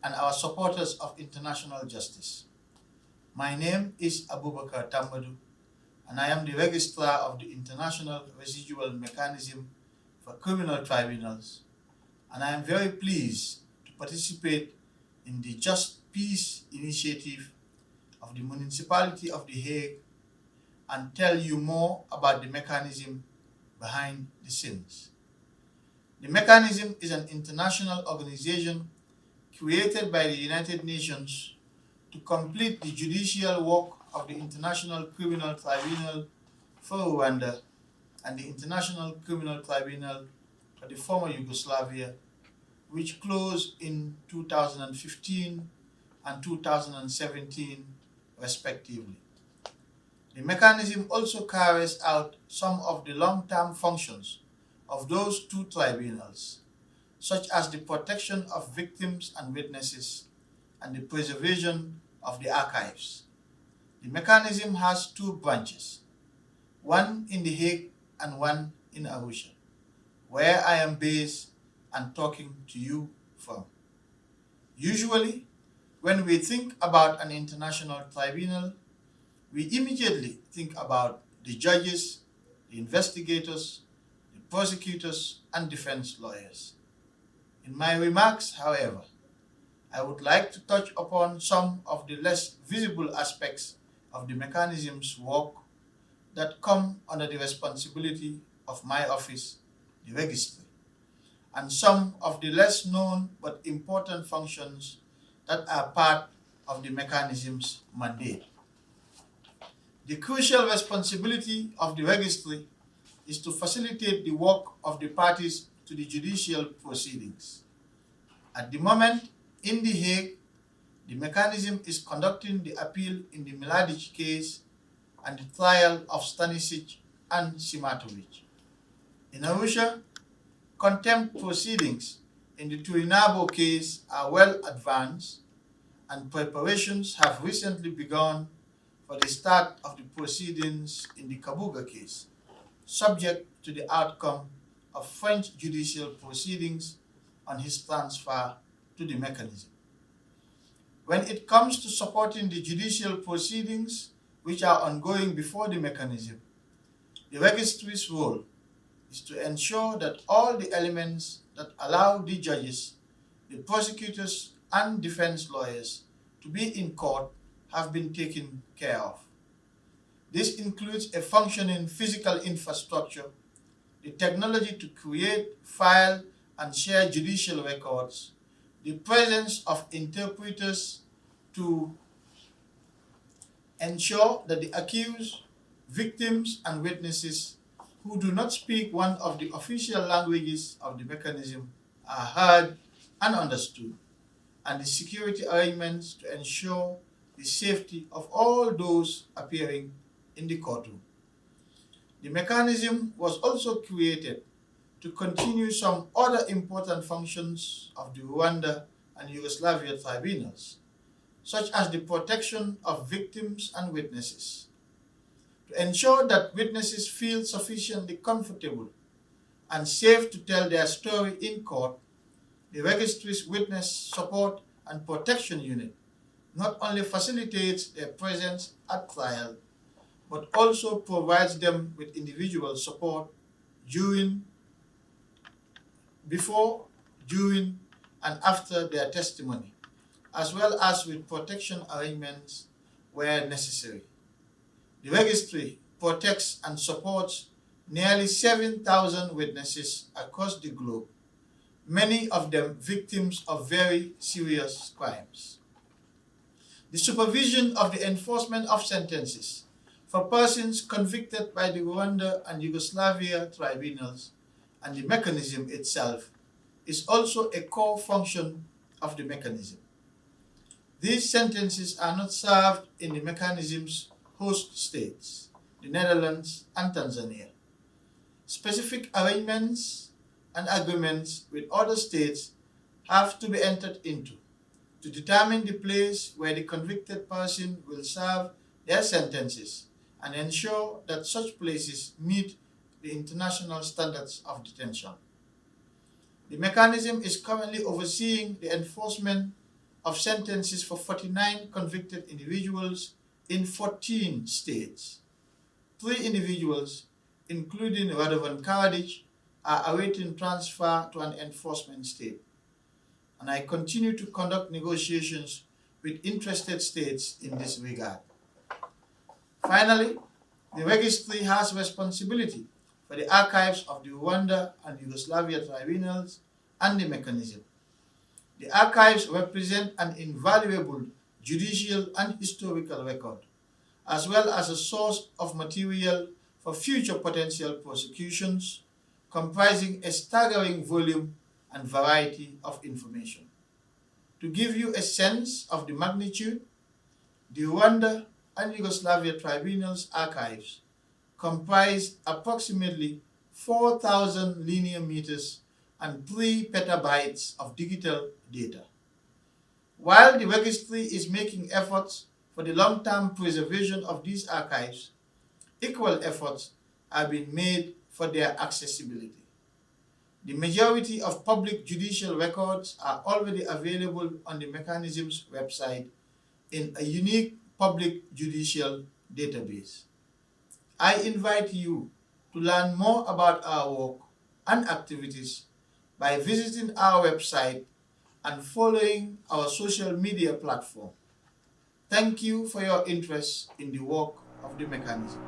and our supporters of international justice. My name is Abubacarr Tambadou, and I am the Registrar of the International Residual Mechanism for Criminal Tribunals, and I am very pleased to participate in the Just Peace initiative of the Municipality of The Hague and tell you more about the mechanism behind the scenes. The mechanism is an international organization created by the United Nations to complete the judicial work of the International Criminal Tribunal for Rwanda and the International Criminal Tribunal for the former Yugoslavia, which closed in 2015 and 2017 respectively. The mechanism also carries out some of the long-term functions of those two tribunals, such as the protection of victims and witnesses and the preservation of the archives. The mechanism has two branches, one in The Hague and one in Arusha, where I am based and talking to you from. Usually, when we think about an international tribunal, we immediately think about the judges, the investigators, the prosecutors, and defense lawyers. In my remarks, however, I would like to touch upon some of the less visible aspects of the mechanism's work that come under the responsibility of my office, the Registry, and some of the less known but important functions that are part of the mechanism's mandate. The crucial responsibility of the Registry is to facilitate the work of the parties to the judicial proceedings. At the moment, in The Hague, the mechanism is conducting the appeal in the Mladic case and the trial of Stanisic and Simatovic. In Arusha, contempt proceedings in the Turinabo case are well advanced, and preparations have recently begun for the start of the proceedings in the Kabuga case, subject to the outcome of French judicial proceedings on his transfer to the mechanism. When it comes to supporting the judicial proceedings which are ongoing before the mechanism, the Registry's role is to ensure that all the elements that allow the judges, the prosecutors, and defense lawyers to be in court have been taken care of. This includes a functioning physical infrastructure, the technology to create, file, and share judicial records, the presence of interpreters to ensure that the accused, victims, and witnesses who do not speak one of the official languages of the mechanism are heard and understood, and the security arrangements to ensure the safety of all those appearing in the courtroom. The mechanism was also created to continue some other important functions of the Rwanda and Yugoslavia tribunals, such as the protection of victims and witnesses. To ensure that witnesses feel sufficiently comfortable and safe to tell their story in court, the Registry's Witness Support and Protection Unit not only facilitates their presence at trial, but also provides them with individual support during, before, during, and after their testimony, as well as with protection arrangements where necessary. The Registry protects and supports nearly 7,000 witnesses across the globe, many of them victims of very serious crimes. The supervision of the enforcement of sentences for persons convicted by the Rwanda and Yugoslavia tribunals and the mechanism itself is also a core function of the mechanism. These sentences are not served in the mechanism's host states, the Netherlands and Tanzania. Specific arrangements and agreements with other states have to be entered into to determine the place where the convicted person will serve their sentences and ensure that such places meet the international standards of detention. The mechanism is currently overseeing the enforcement of sentences for 49 convicted individuals in 14 states. 3 individuals, including Radovan Karadzic, are awaiting transfer to an enforcement state, and I continue to conduct negotiations with interested states in this regard. Finally, the registry has responsibility for the archives of the Rwanda and Yugoslavia tribunals and the mechanism. The archives represent an invaluable judicial and historical record, as well as a source of material for future potential prosecutions, comprising a staggering volume and variety of information. To give you a sense of the magnitude, the Rwanda and Yugoslavia tribunals archives comprise approximately 4,000 linear meters and 3 petabytes of digital data. While the registry is making efforts for the long-term preservation of these archives, equal efforts are being made for their accessibility. The majority of public judicial records are already available on the mechanism's website in a unique public judicial database. I invite you to learn more about our work and activities by visiting our website and following our social media platform. Thank you for your interest in the work of the mechanism.